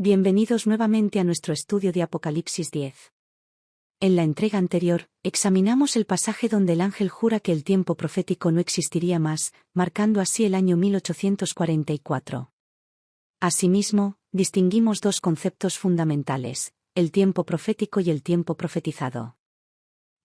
Bienvenidos nuevamente a nuestro estudio de Apocalipsis 10. En la entrega anterior, examinamos el pasaje donde el ángel jura que el tiempo profético no existiría más, marcando así el año 1844. Asimismo, distinguimos dos conceptos fundamentales, el tiempo profético y el tiempo profetizado.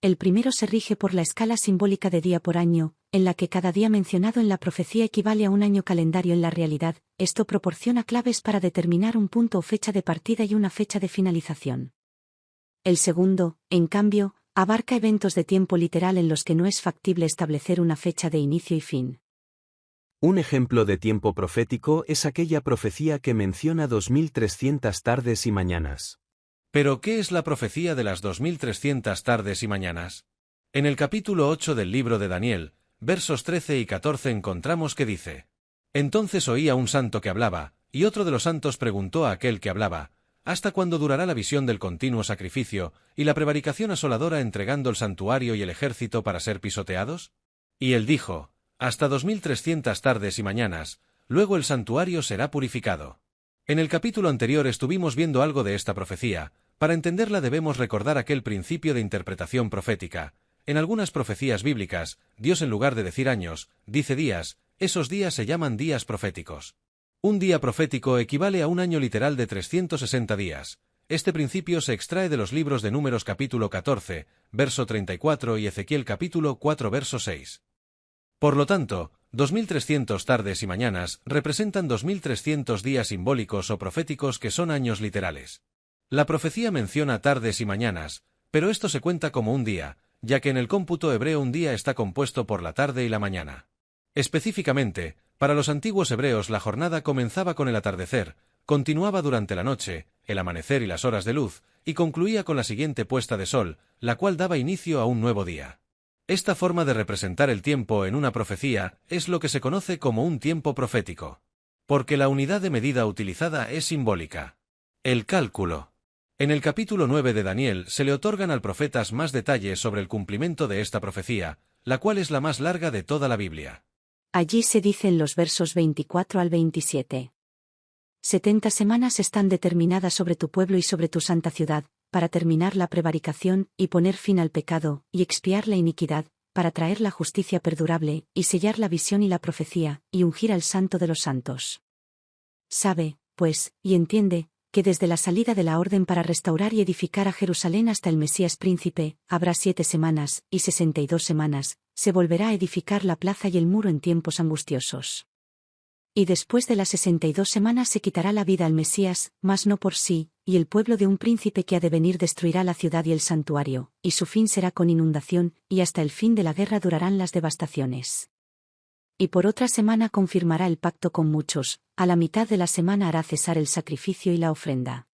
El primero se rige por la escala simbólica de día por año, en la que cada día mencionado en la profecía equivale a un año calendario en la realidad. Esto proporciona claves para determinar un punto o fecha de partida y una fecha de finalización. El segundo, en cambio, abarca eventos de tiempo literal en los que no es factible establecer una fecha de inicio y fin. Un ejemplo de tiempo profético es aquella profecía que menciona 2300 tardes y mañanas. ¿Pero qué es la profecía de las 2300 tardes y mañanas? En el capítulo 8 del libro de Daniel, versos 13 y 14 encontramos que dice: Entonces oí a un santo que hablaba, y otro de los santos preguntó a aquel que hablaba: ¿Hasta cuándo durará la visión del continuo sacrificio, y la prevaricación asoladora entregando el santuario y el ejército para ser pisoteados? Y él dijo: Hasta 2300 tardes y mañanas, luego el santuario será purificado. En el capítulo anterior estuvimos viendo algo de esta profecía. Para entenderla debemos recordar aquel principio de interpretación profética. En algunas profecías bíblicas, Dios en lugar de decir años, dice días. Esos días se llaman días proféticos. Un día profético equivale a un año literal de 360 días. Este principio se extrae de los libros de Números capítulo 14, verso 34 y Ezequiel capítulo 4 verso 6. Por lo tanto, 2300 tardes y mañanas representan 2300 días simbólicos o proféticos que son años literales. La profecía menciona tardes y mañanas, pero esto se cuenta como un día, ya que en el cómputo hebreo un día está compuesto por la tarde y la mañana. Específicamente, para los antiguos hebreos la jornada comenzaba con el atardecer, continuaba durante la noche, el amanecer y las horas de luz, y concluía con la siguiente puesta de sol, la cual daba inicio a un nuevo día. Esta forma de representar el tiempo en una profecía es lo que se conoce como un tiempo profético. Porque la unidad de medida utilizada es simbólica. El cálculo. En el capítulo 9 de Daniel se le otorgan al profeta más detalles sobre el cumplimiento de esta profecía, la cual es la más larga de toda la Biblia. Allí se dice en los versos 24 al 27. 70 semanas están determinadas sobre tu pueblo y sobre tu santa ciudad, para terminar la prevaricación, y poner fin al pecado, y expiar la iniquidad, para traer la justicia perdurable, y sellar la visión y la profecía, y ungir al santo de los santos. Sabe, pues, y entiende, que desde la salida de la orden para restaurar y edificar a Jerusalén hasta el Mesías príncipe, habrá 7 semanas, y 62 semanas, se volverá a edificar la plaza y el muro en tiempos angustiosos. Y después de las 62 semanas se quitará la vida al Mesías, mas no por sí, y el pueblo de un príncipe que ha de venir destruirá la ciudad y el santuario, y su fin será con inundación, y hasta el fin de la guerra durarán las devastaciones. Y por otra semana confirmará el pacto con muchos, a la mitad de la semana hará cesar el sacrificio y la ofrenda.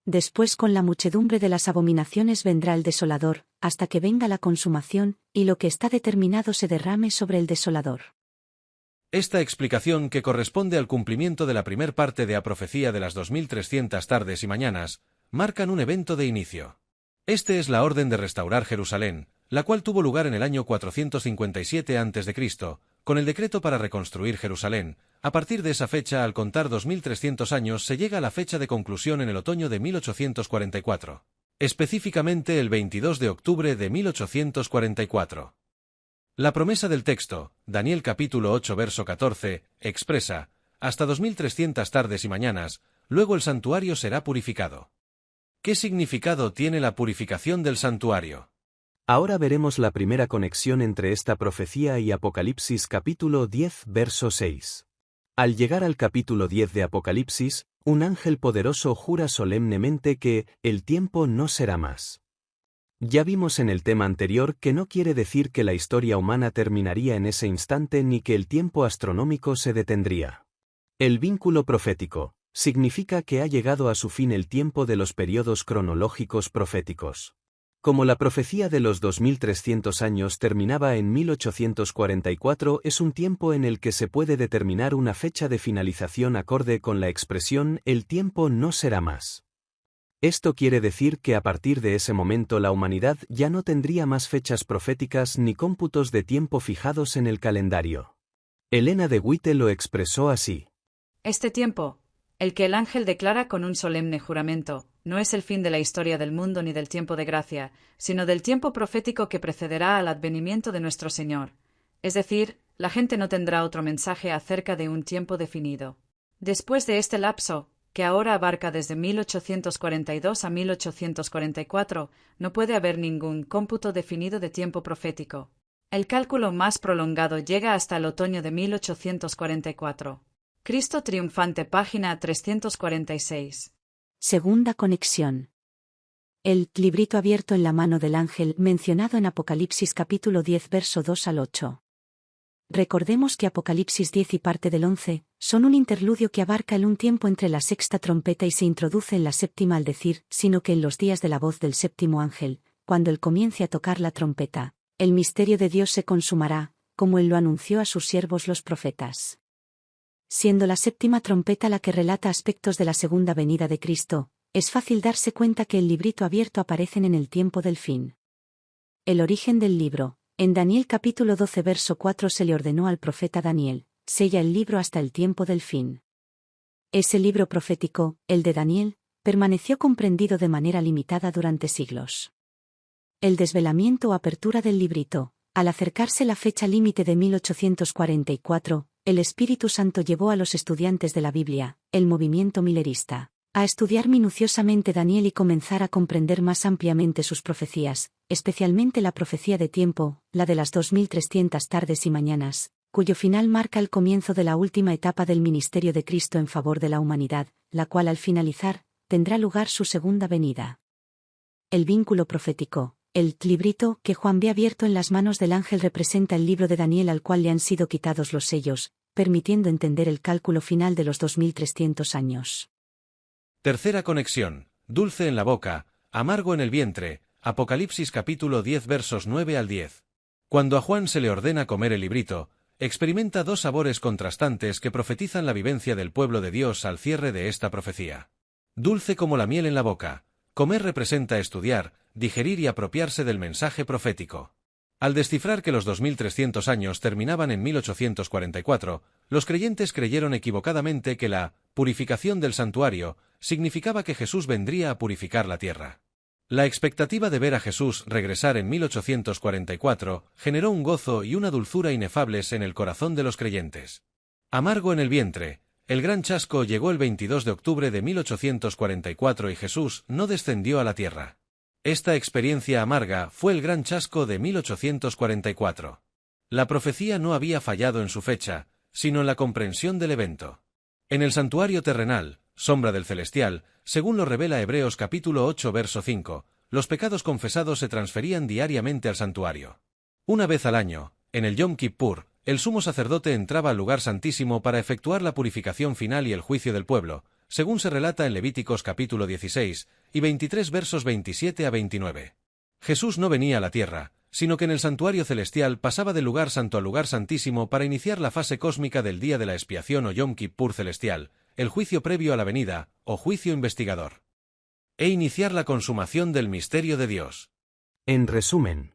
Después con la muchedumbre de las abominaciones vendrá el desolador, hasta que venga la consumación, y lo que está determinado se derrame sobre el desolador. Esta explicación, que corresponde al cumplimiento de la primer parte de la profecía de las 2300 tardes y mañanas, marcan un evento de inicio. Este es la orden de restaurar Jerusalén, la cual tuvo lugar en el año 457 a.C., con el decreto para reconstruir Jerusalén. A partir de esa fecha, al contar 2300 años, se llega a la fecha de conclusión en el otoño de 1844. Específicamente el 22 de octubre de 1844. La promesa del texto, Daniel capítulo 8 verso 14, expresa: hasta 2300 tardes y mañanas, luego el santuario será purificado. ¿Qué significado tiene la purificación del santuario? Ahora veremos la primera conexión entre esta profecía y Apocalipsis capítulo 10 verso 6. Al llegar al capítulo 10 de Apocalipsis, un ángel poderoso jura solemnemente que el tiempo no será más. Ya vimos en el tema anterior que no quiere decir que la historia humana terminaría en ese instante ni que el tiempo astronómico se detendría. El vínculo profético significa que ha llegado a su fin el tiempo de los periodos cronológicos proféticos. Como la profecía de los 2300 años terminaba en 1844, es un tiempo en el que se puede determinar una fecha de finalización acorde con la expresión «el tiempo no será más». Esto quiere decir que a partir de ese momento la humanidad ya no tendría más fechas proféticas ni cómputos de tiempo fijados en el calendario. Elena de White lo expresó así. Este tiempo, El que el ángel declara con un solemne juramento, no es el fin de la historia del mundo ni del tiempo de gracia, sino del tiempo profético que precederá al advenimiento de nuestro Señor. Es decir, la gente no tendrá otro mensaje acerca de un tiempo definido. Después de este lapso, que ahora abarca desde 1842 a 1844, no puede haber ningún cómputo definido de tiempo profético. El cálculo más prolongado llega hasta el otoño de 1844. Cristo triunfante, página 346. Segunda conexión. El librito abierto en la mano del ángel mencionado en Apocalipsis capítulo 10 verso 2 al 8. Recordemos que Apocalipsis 10 y parte del 11 son un interludio que abarca un tiempo entre la sexta trompeta y se introduce en la séptima al decir, sino que en los días de la voz del séptimo ángel, cuando él comience a tocar la trompeta, el misterio de Dios se consumará, como él lo anunció a sus siervos los profetas. Siendo la séptima trompeta la que relata aspectos de la segunda venida de Cristo, es fácil darse cuenta que el librito abierto aparecen en el tiempo del fin. El origen del libro. En Daniel capítulo 12 verso 4 se le ordenó al profeta Daniel, sella el libro hasta el tiempo del fin. Ese libro profético, el de Daniel, permaneció comprendido de manera limitada durante siglos. El desvelamiento o apertura del librito, al acercarse la fecha límite de 1844, el Espíritu Santo llevó a los estudiantes de la Biblia, el movimiento milerista, a estudiar minuciosamente Daniel y comenzar a comprender más ampliamente sus profecías, especialmente la profecía de tiempo, la de las 2300 tardes y mañanas, cuyo final marca el comienzo de la última etapa del ministerio de Cristo en favor de la humanidad, la cual al finalizar, tendrá lugar su segunda venida. El vínculo profético. El librito que Juan ve abierto en las manos del ángel representa el libro de Daniel al cual le han sido quitados los sellos, permitiendo entender el cálculo final de los 2300 años. Tercera conexión. Dulce en la boca, amargo en el vientre. Apocalipsis capítulo 10 versos 9 al 10. Cuando a Juan se le ordena comer el librito, experimenta dos sabores contrastantes que profetizan la vivencia del pueblo de Dios al cierre de esta profecía. Dulce como la miel en la boca. Comer representa estudiar, digerir y apropiarse del mensaje profético. Al descifrar que los 2300 años terminaban en 1844, los creyentes creyeron equivocadamente que la purificación del santuario significaba que Jesús vendría a purificar la tierra. La expectativa de ver a Jesús regresar en 1844 generó un gozo y una dulzura inefables en el corazón de los creyentes. Amargo en el vientre. El gran chasco llegó el 22 de octubre de 1844 y Jesús no descendió a la tierra. Esta experiencia amarga fue el gran chasco de 1844. La profecía no había fallado en su fecha, sino en la comprensión del evento. En el santuario terrenal, sombra del celestial, según lo revela Hebreos capítulo 8 verso 5, los pecados confesados se transferían diariamente al santuario. Una vez al año, en el Yom Kippur, el sumo sacerdote entraba al lugar santísimo para efectuar la purificación final y el juicio del pueblo, según se relata en Levíticos capítulo 16 y 23 versos 27 a 29. Jesús no venía a la tierra, sino que en el santuario celestial pasaba del lugar santo al lugar santísimo para iniciar la fase cósmica del día de la expiación o Yom Kippur celestial, el juicio previo a la venida, o juicio investigador. E iniciar la consumación del misterio de Dios. En resumen.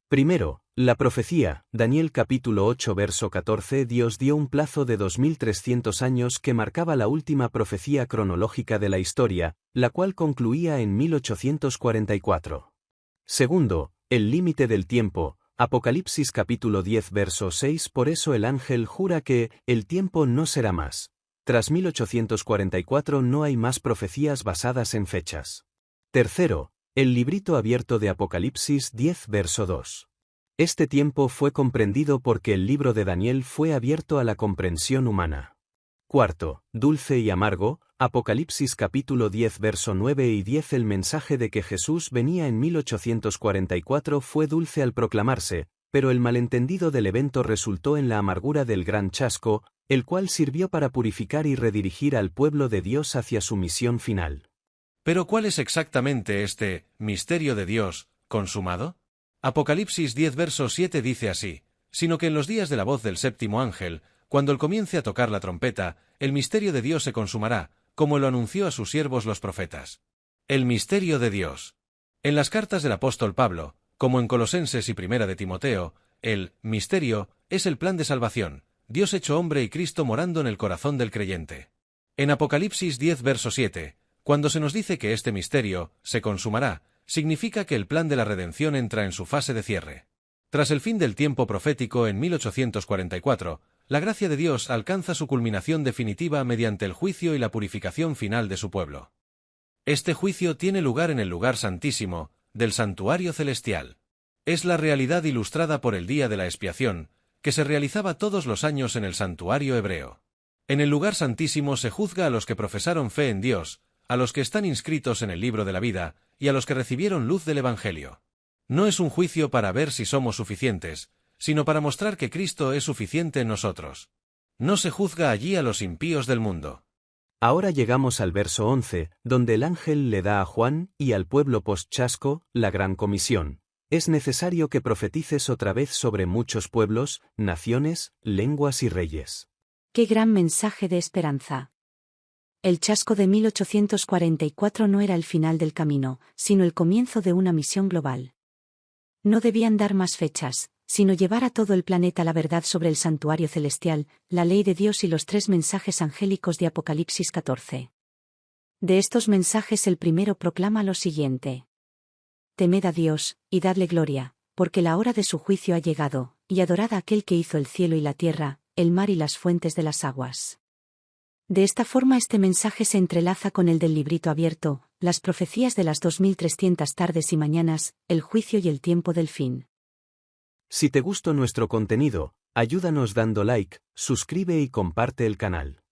Primero, la profecía, Daniel capítulo 8 verso 14. Dios dio un plazo de 2300 años que marcaba la última profecía cronológica de la historia, la cual concluía en 1844. Segundo, el límite del tiempo, Apocalipsis capítulo 10 verso 6. Por eso el ángel jura que el tiempo no será más. Tras 1844 no hay más profecías basadas en fechas. Tercero, el librito abierto de Apocalipsis 10 verso 2. Este tiempo fue comprendido porque el libro de Daniel fue abierto a la comprensión humana. Cuarto, dulce y amargo, Apocalipsis capítulo 10 verso 9 y 10. El mensaje de que Jesús venía en 1844 fue dulce al proclamarse, pero el malentendido del evento resultó en la amargura del gran chasco, el cual sirvió para purificar y redirigir al pueblo de Dios hacia su misión final. Pero ¿cuál es exactamente este misterio de Dios consumado? Apocalipsis 10 verso 7 dice así, sino que en los días de la voz del séptimo ángel, cuando él comience a tocar la trompeta, el misterio de Dios se consumará, como lo anunció a sus siervos los profetas. El misterio de Dios. En las cartas del apóstol Pablo, como en Colosenses y Primera de Timoteo, el misterio es el plan de salvación, Dios hecho hombre y Cristo morando en el corazón del creyente. En Apocalipsis 10 verso 7, cuando se nos dice que este misterio se consumará, significa que el plan de la redención entra en su fase de cierre. Tras el fin del tiempo profético en 1844, la gracia de Dios alcanza su culminación definitiva mediante el juicio y la purificación final de su pueblo. Este juicio tiene lugar en el lugar santísimo, del santuario celestial. Es la realidad ilustrada por el día de la expiación, que se realizaba todos los años en el santuario hebreo. En el lugar santísimo se juzga a los que profesaron fe en Dios, a los que están inscritos en el libro de la vida, y a los que recibieron luz del Evangelio. No es un juicio para ver si somos suficientes, sino para mostrar que Cristo es suficiente en nosotros. No se juzga allí a los impíos del mundo. Ahora llegamos al verso 11, donde el ángel le da a Juan y al pueblo post-chasco la gran comisión. Es necesario que profetices otra vez sobre muchos pueblos, naciones, lenguas y reyes. ¡Qué gran mensaje de esperanza! El chasco de 1844 no era el final del camino, sino el comienzo de una misión global. No debían dar más fechas, sino llevar a todo el planeta la verdad sobre el santuario celestial, la ley de Dios y los 3 mensajes angélicos de Apocalipsis 14. De estos mensajes el primero proclama lo siguiente: Temed a Dios, y dadle gloria, porque la hora de su juicio ha llegado, y adorad a aquel que hizo el cielo y la tierra, el mar y las fuentes de las aguas. De esta forma este mensaje se entrelaza con el del librito abierto, las profecías de las 2300 tardes y mañanas, el juicio y el tiempo del fin. Si te gustó nuestro contenido, ayúdanos dando like, suscribe y comparte el canal.